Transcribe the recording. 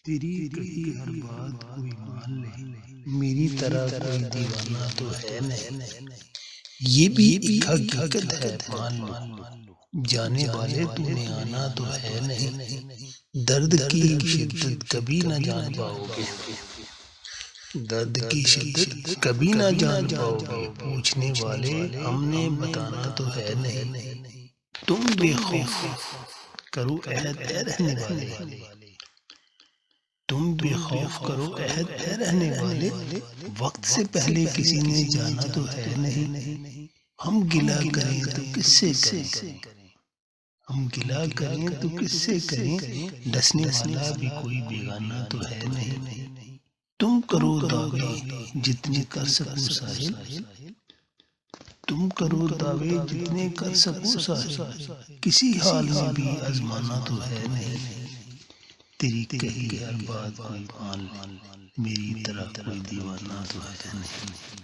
تیری کہی ہر بات کوئی مان لے، میری طرح کوئی دیوانہ تو ہے نہیں، یہ بھی ایک حقیقت ہے مان لو، جانے والے تو نے آنا تو ہے نہیں، درد کی شدت کبھی نہ جان پاؤ گے، درد کی شدت کبھی نہ جان پاؤ گے، پوچھنے والے ہم نے بتانا تو ہے نہیں، تم بے خوف کرو عہد اے رہنے والے، تم بے خوف کرو عہد اے رہنے والے، وقت سے پہلے کسی نے جانا تو ہے نہیں، ہم گلہ کریں تو کس سے کریں، ہم گلہ کریں تو کس سے کریں، ڈسنے والا بھی کوئی بیگانہ تو ہے نہیں، تم کرو دعوے جتنے کر سکو ساحل، تم کرو دعوے جتنے کر سکو ساحل، کسی حال میں بھی آزمانا تو ہے نہیں، تیری کہی ہر بات کوئی مان لے، میری طرح کوئی دیوانہ تو ہے نہیں۔